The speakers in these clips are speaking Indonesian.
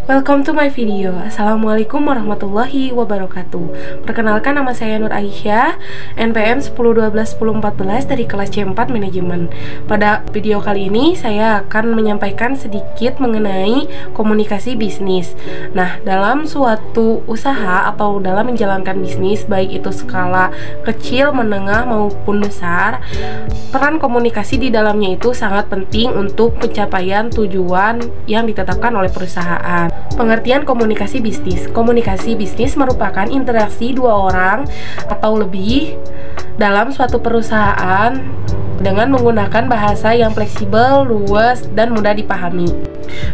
Welcome to my video. Assalamualaikum warahmatullahi wabarakatuh. Perkenalkan, nama saya Nur Aisyah, NPM 1012-1014 dari kelas C4 Manajemen. Pada video kali ini saya akan menyampaikan sedikit mengenai komunikasi bisnis. Nah, dalam suatu usaha atau dalam menjalankan bisnis, baik itu skala kecil, menengah maupun besar, peran komunikasi di dalamnya itu sangat penting untuk pencapaian tujuan yang ditetapkan oleh perusahaan. Pengertian komunikasi bisnis. Komunikasi bisnis merupakan interaksi dua orang atau lebih dalam suatu perusahaan dengan menggunakan bahasa yang fleksibel, luas, dan mudah dipahami.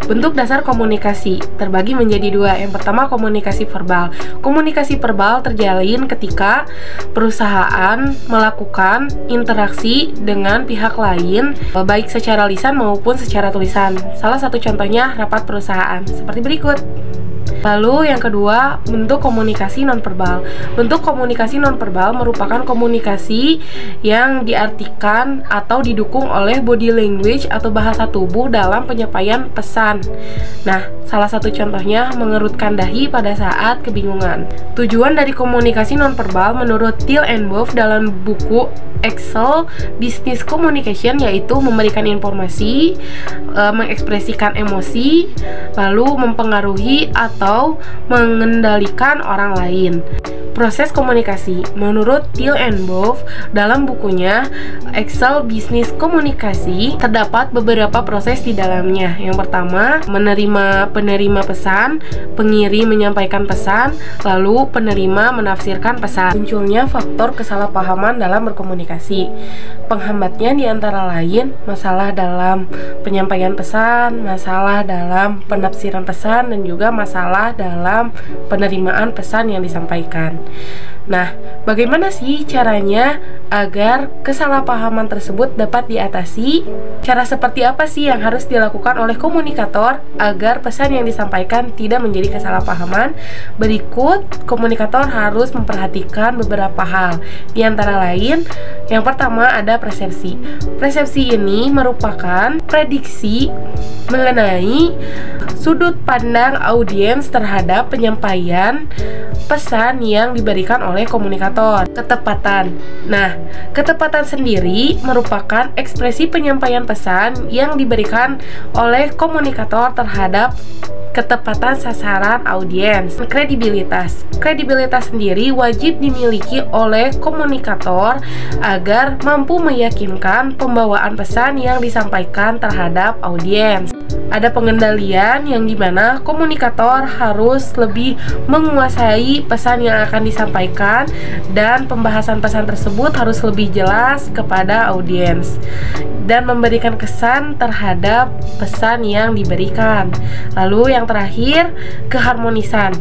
Bentuk dasar komunikasi terbagi menjadi dua. Yang pertama, komunikasi verbal. Komunikasi verbal terjalin ketika perusahaan melakukan interaksi dengan pihak lain, baik secara lisan maupun secara tulisan. Salah satu contohnya rapat perusahaan seperti berikut. Lalu yang kedua, bentuk komunikasi nonverbal. Bentuk komunikasi nonverbal merupakan komunikasi yang diartikan atau didukung oleh body language atau bahasa tubuh dalam penyampaian pesan. Nah, salah satu contohnya mengerutkan dahi pada saat kebingungan. Tujuan dari komunikasi nonverbal menurut Thiel and Wolff dalam buku Excel Business Communication yaitu memberikan informasi, mengekspresikan emosi, lalu mempengaruhi atau mengendalikan orang lain. Proses komunikasi menurut Thiel and Wolff dalam bukunya Excel Business Komunikasi terdapat beberapa proses di dalamnya. Yang pertama, penerima pesan, pengirim menyampaikan pesan, lalu penerima menafsirkan pesan. Munculnya faktor kesalahpahaman dalam berkomunikasi. Penghambatnya diantara lain masalah dalam penyampaian pesan, masalah dalam penafsiran pesan, dan juga masalah dalam penerimaan pesan yang disampaikan. Nah, bagaimana sih caranya agar kesalahpahaman tersebut dapat diatasi? Cara seperti apa sih yang harus dilakukan oleh komunikator agar pesan yang disampaikan tidak menjadi kesalahpahaman? Berikut, komunikator harus memperhatikan beberapa hal. Di antara lain, yang pertama ada persepsi. Persepsi ini merupakan prediksi mengenai sudut pandang audiens terhadap penyampaian pesan yang diberikan oleh komunikator. Ketepatan. Nah, ketepatan sendiri merupakan ekspresi penyampaian pesan yang diberikan oleh komunikator terhadap ketepatan sasaran audiens. Kredibilitas. Kredibilitas sendiri wajib dimiliki oleh komunikator agar mampu meyakinkan pembawaan pesan yang disampaikan terhadap audiens. Ada pengendalian yang dimana komunikator harus lebih menguasai pesan yang akan disampaikan dan pembahasan pesan tersebut harus lebih jelas kepada audiens dan memberikan kesan terhadap pesan yang diberikan. Lalu yang terakhir, keharmonisan.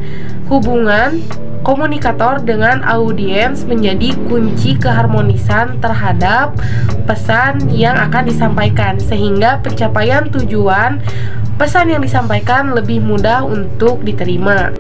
Hubungan komunikator dengan audiens menjadi kunci keharmonisan terhadap pesan yang akan disampaikan sehingga pencapaian tujuan pesan yang disampaikan lebih mudah untuk diterima.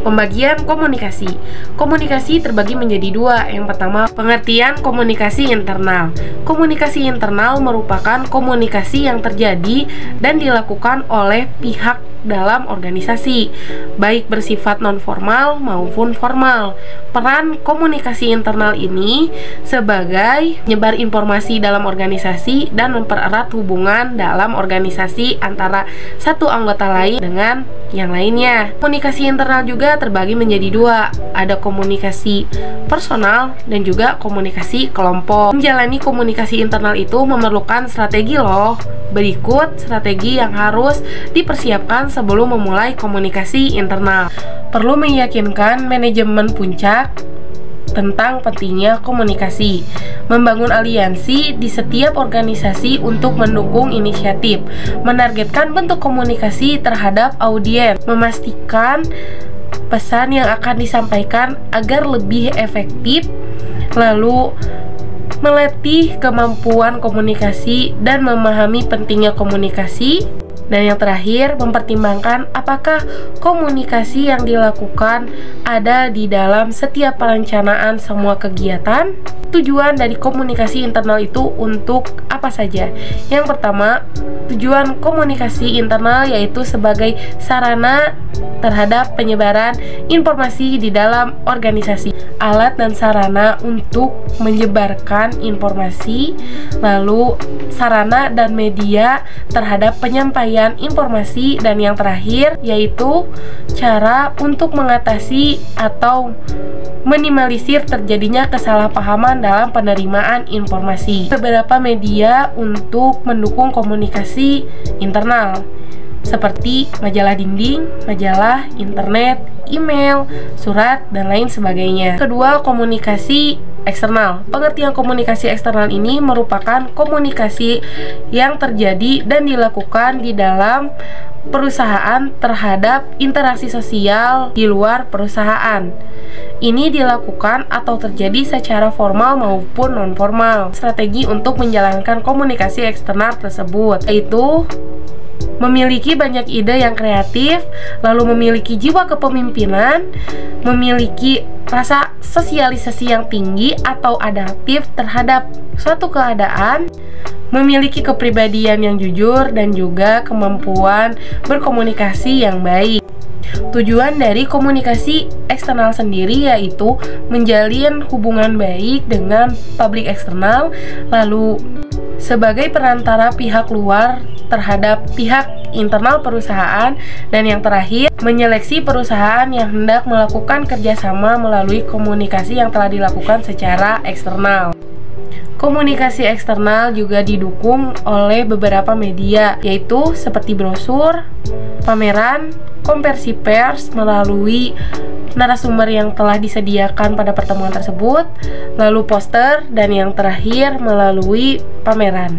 Pembagian komunikasi. Komunikasi terbagi menjadi dua. Yang pertama, pengertian komunikasi internal. Komunikasi internal merupakan komunikasi yang terjadi dan dilakukan oleh pihak dalam organisasi, baik bersifat non-formal maupun formal. Peran komunikasi internal ini sebagai menyebar informasi dalam organisasi dan mempererat hubungan dalam organisasi antara satu anggota lain dengan yang lainnya. Komunikasi internal juga terbagi menjadi dua. Ada komunikasi personal dan juga komunikasi kelompok. Menjalani komunikasi internal itu memerlukan strategi loh. Berikut strategi yang harus dipersiapkan sebelum memulai komunikasi internal. Perlu meyakinkan manajemen puncak tentang pentingnya komunikasi. Membangun aliansi di setiap organisasi untuk mendukung inisiatif. Menargetkan bentuk komunikasi terhadap audiens. Memastikan pesan yang akan disampaikan agar lebih efektif. Lalu melatih kemampuan komunikasi dan memahami pentingnya komunikasi. Dan yang terakhir, mempertimbangkan apakah komunikasi yang dilakukan ada di dalam setiap perencanaan semua kegiatan. Tujuan dari komunikasi internal itu untuk apa saja? Yang pertama, tujuan komunikasi internal yaitu sebagai sarana terhadap penyebaran informasi di dalam organisasi, alat dan sarana untuk menyebarkan informasi, lalu sarana dan media terhadap penyampaian informasi, dan yang terakhir yaitu cara untuk mengatasi atau minimalisir terjadinya kesalahpahaman dalam penerimaan informasi. Beberapa media untuk mendukung komunikasi internal seperti majalah dinding, majalah, internet, email, surat, dan lain sebagainya. Kedua, komunikasi eksternal. Pengertian komunikasi eksternal ini merupakan komunikasi yang terjadi dan dilakukan di dalam perusahaan terhadap interaksi sosial di luar perusahaan. Ini dilakukan atau terjadi secara formal maupun non-formal. Strategi untuk menjalankan komunikasi eksternal tersebut yaitu memiliki banyak ide yang kreatif, lalu memiliki jiwa kepemimpinan, memiliki rasa sosialisasi yang tinggi atau adaptif terhadap suatu keadaan, memiliki kepribadian yang jujur, dan juga kemampuan berkomunikasi yang baik. Tujuan dari komunikasi eksternal sendiri yaitu menjalin hubungan baik dengan publik eksternal, lalu sebagai perantara pihak luar terhadap pihak internal perusahaan, dan yang terakhir menyeleksi perusahaan yang hendak melakukan kerjasama melalui komunikasi yang telah dilakukan secara eksternal. Komunikasi eksternal juga didukung oleh beberapa media, yaitu seperti brosur, pameran, konversi pers melalui narasumber yang telah disediakan pada pertemuan tersebut, lalu poster, dan yang terakhir melalui pameran.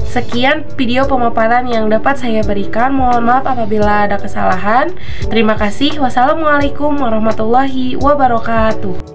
Sekian video pemaparan yang dapat saya berikan. Mohon maaf apabila ada kesalahan. Terima kasih. Wassalamualaikum warahmatullahi wabarakatuh.